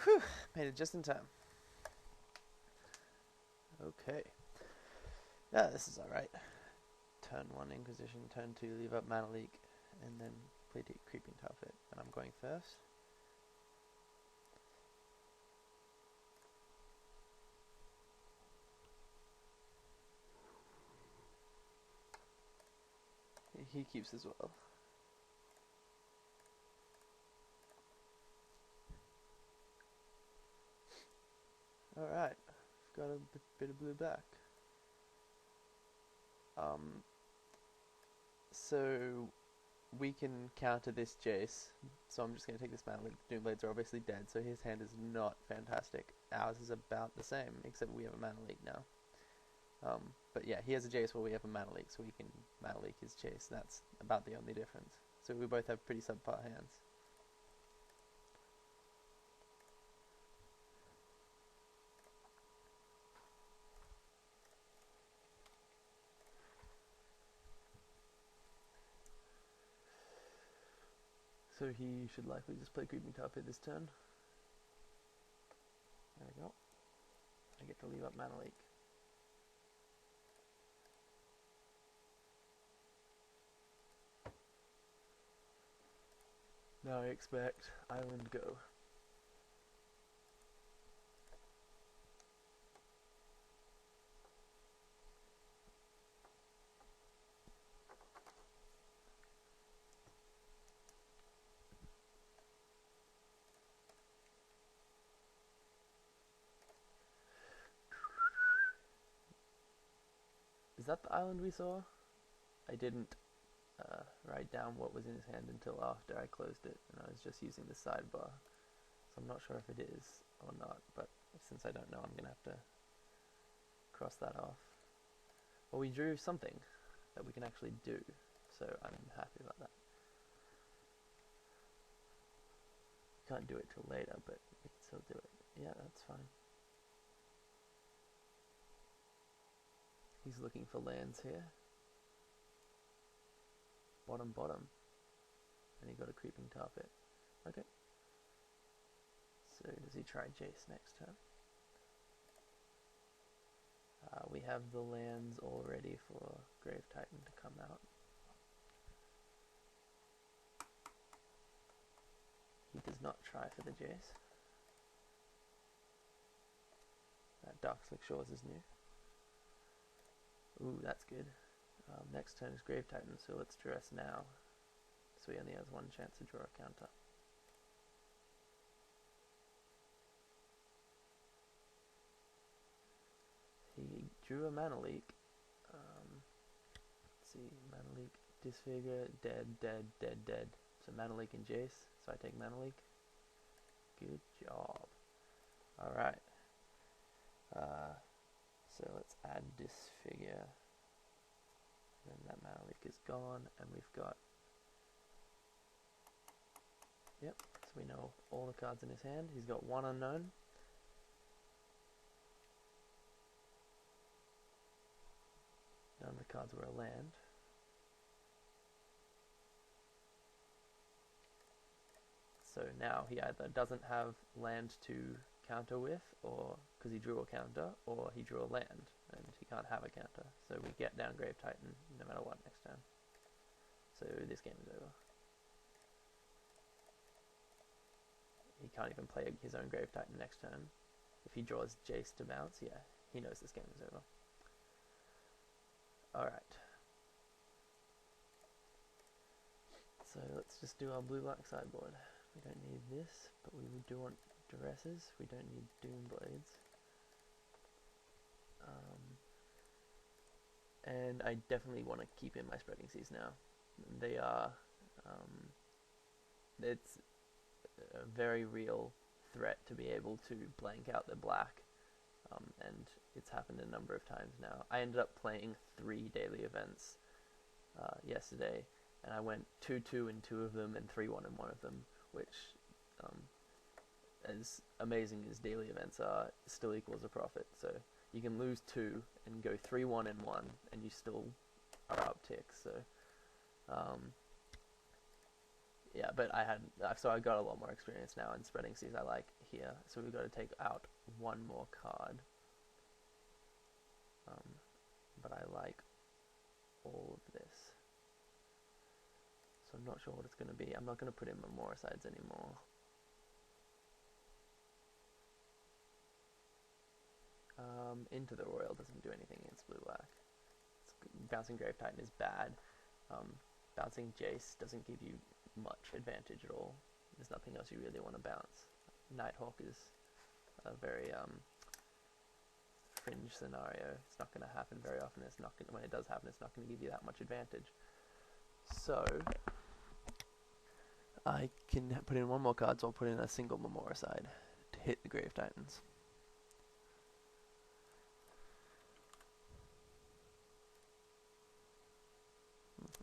Whew, made it just in time. Okay. Yeah, this is alright. Turn 1 Inquisition, turn 2 leave up Mana Leak, and then play Deep Creeping Tarfit. And I'm going first. He keeps as well. Alright, got a bit of blue back. So we can counter this Jace. So I'm just going to take this Mana Leak. The Doomblades are obviously dead, so his hand is not fantastic. Ours is about the same, except we have a Mana Leak now. But yeah, he has a Jace while we have a Mana Leak, so we can Mana Leak his Jace. That's about the only difference. So we both have pretty subpar hands. So he should likely just play Creeping Tarpit this turn. There we go. I get to leave up Mana Leak. Now I expect Island Go. Is that the island we saw? I didn't write down what was in his hand until after I closed it, and I was just using the sidebar. So I'm not sure if it is or not, but since I don't know, I'm going to have to cross that off. Well, we drew something that we can actually do, so I'm happy about that. Can't do it till later, but we can still do it. Yeah, that's fine. He's looking for lands here. Bottom, bottom. And he got a Creeping Tarpit. Okay. So does he try Jace next turn? We have the lands all ready for Grave Titan to come out. He does not try for the Jace. Darkslick Shores is new. Ooh, that's good. Next turn is Grave Titan, so let's dress now. So he only has one chance to draw a counter. He drew a Mana Leak. Let's see, Mana Leak, Disfigure, dead, dead, dead, dead. So Mana Leak and Jace, so I take Mana Leak. Good job. Alright. So let's add Disfigure. Then that Mana Leak is gone, and we've got... Yep, so we know all the cards in his hand. He's got one unknown. None of the cards were a land. So now he either doesn't have land to counter with, or because he drew a counter, or he drew a land, and he can't have a counter. So we get down Grave Titan no matter what next turn. So this game is over. He can't even play his own Grave Titan next turn. If he draws Jace to bounce, yeah, he knows this game is over. Alright. So let's just do our blue-black sideboard. We don't need this, but we do want Duresses. We don't need Doomblades. And I definitely want to keep in my Spreading Seas now. They are... it's a very real threat to be able to blank out the black. And it's happened a number of times now. I ended up playing 3 daily events yesterday, and I went 2-2 in 2 of them and 3-1 in 1 of them, which, as amazing as daily events are, still equals a profit. So you can lose 2 and go 3-1 in 1, and you still are up ticks. So yeah, but I got a lot more experience now in Spreading Seas. I like here, so we've got to take out one more card. But I like all of this. So I'm not sure what it's going to be. I'm not going to put in Memoricides anymore. Into the Royal doesn't do anything against blue-black. Bouncing Grave Titan is bad. Bouncing Jace doesn't give you much advantage at all. There's nothing else you really want to bounce. Nighthawk is a very fringe scenario. It's not going to happen very often. It's not gonna, when it does happen, it's not going to give you that much advantage. So I can put in one more card, so I'll put in a single Memoricide to hit the Grave Titans.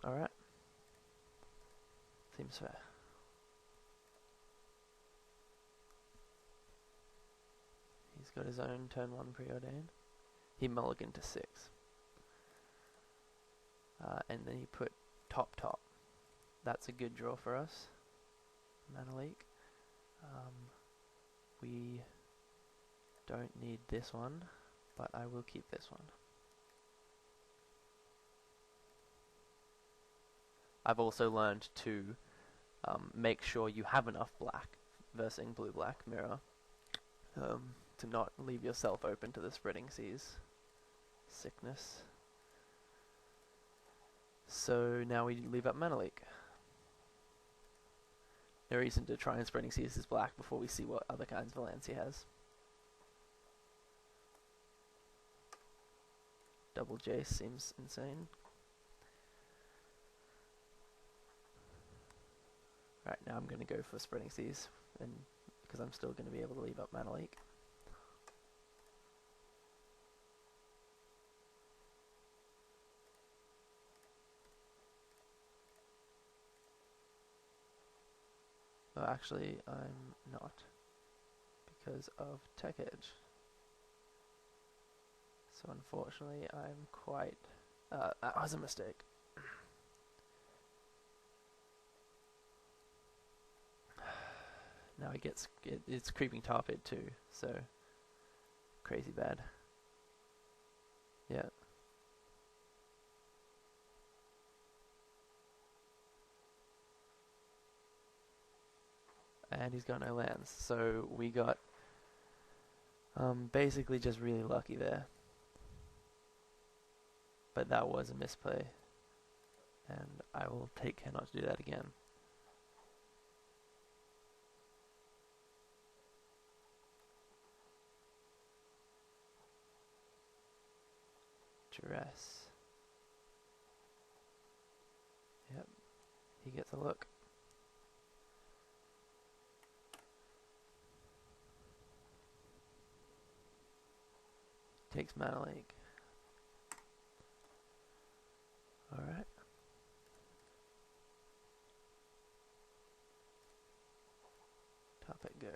Alright. Seems fair. He's got his own turn 1 preordained. He mulliganed to 6. And then he put top. That's a good draw for us. Mana Leak. We don't need this one, but I will keep this one. I've also learned to make sure you have enough black versus blue-black mirror to not leave yourself open to the Spreading Seas sickness. So now we leave up Mana Leak. No reason to try and Spreading Seas this black before we see what other kinds of lands he has. Double Jace seems insane. Right, now I'm going to go for Spreading Seas, and because I'm still going to be able to leave up Mana Leak. Oh, actually, I'm not, because of Tech Edge. So unfortunately, I'm quite... that was a mistake. Now he gets... it's creeping Tarpid too, so... crazy bad. Yeah. And he's got no lands, so we got basically just really lucky there. But that was a misplay, and I will take care not to do that again. Duress. Yep, he gets a look. Takes Mana Leak. Alright. Top it go.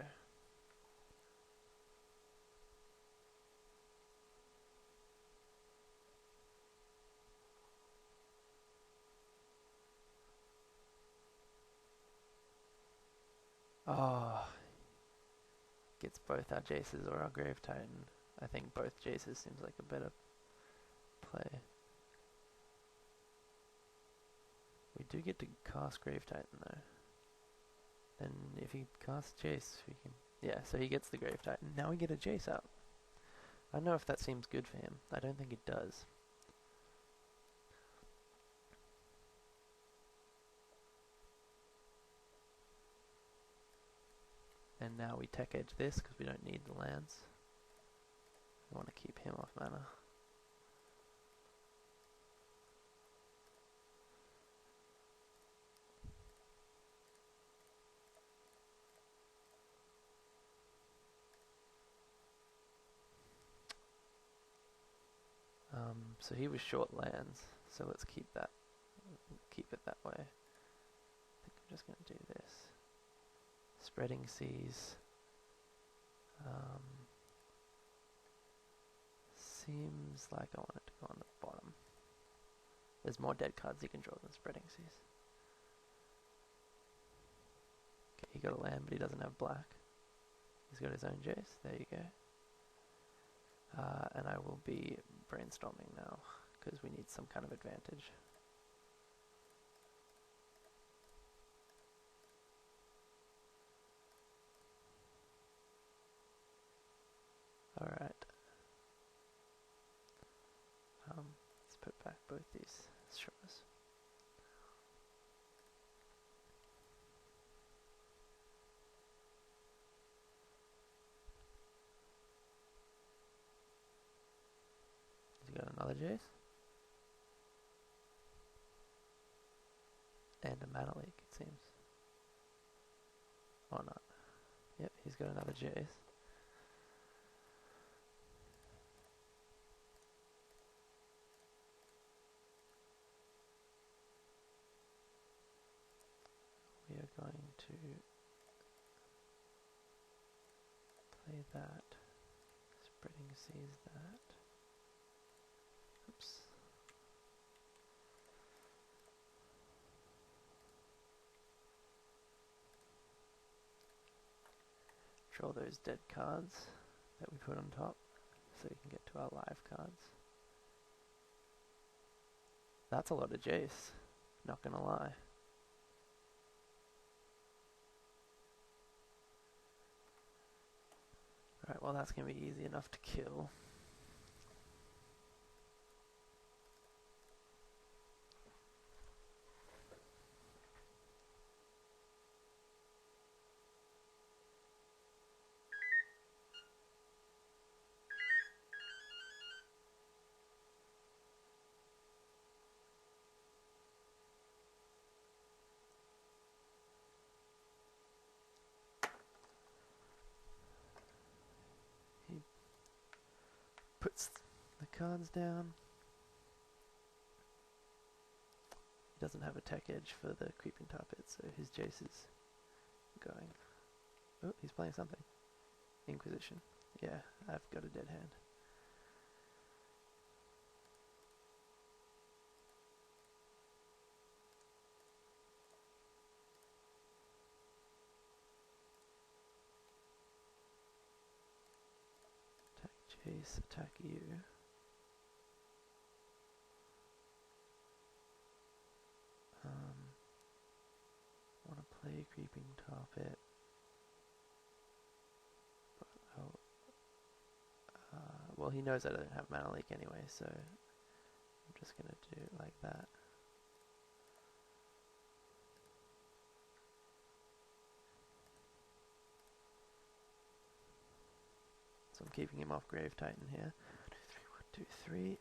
Oh. Gets both our Jaces or our Grave Titan. I think both Jaces seems like a better play. We do get to cast Grave Titan though. Then if he casts Jace, we can... yeah, so he gets the Grave Titan. Now we get a Jace out. I don't know if that seems good for him. I don't think it does. And now we Tech Edge this because we don't need the lands. We want to keep him off mana. So he was short lands, so let's keep it that way. I think I'm just going to do this. Spreading Seas. Seems like I want it to go on the bottom. There's more dead cards you can draw than Spreading Seas. Okay, he got a land, but he doesn't have black. He's got his own Jace. There you go. And I will be brainstorming now, because we need some kind of advantage. Alright. Let's put back both these straws. He's got another Jace. And a Mana Leak, it seems. Or not. Yep, he's got another Jace. We are going to play that. Spreading sees that. Oops. Draw those dead cards that we put on top so we can get to our live cards. That's a lot of Jace, not gonna lie. Alright, well that's gonna be easy enough to kill. He puts the cards down. He doesn't have a tech edge for the Creeping Tar Pit, so his Jace is going. Oh, he's playing something. Inquisition. Yeah, I've got a dead hand. Attack Jace, attack you. Want to play Creeping Tar Pit. Well, he knows I don't have Mana Leak anyway, so I'm just going to do it like that. So I'm keeping him off Grave Titan here. 1, 2, 3, 1, 2, 3.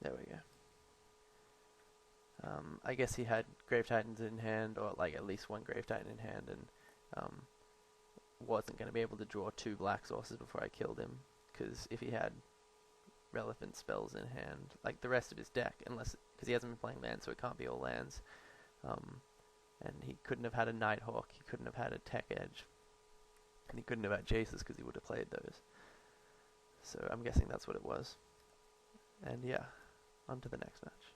There we go. I guess he had Grave Titans in hand, or like at least one Grave Titan in hand, and wasn't going to be able to draw 2 black sources before I killed him, because if he had relevant spells in hand, like the rest of his deck, unless, because he hasn't been playing lands, so it can't be all lands, and he couldn't have had a Nighthawk, he couldn't have had a Tech Edge, and he couldn't have had Jaces because he would have played those. So I'm guessing that's what it was. And yeah, on to the next match.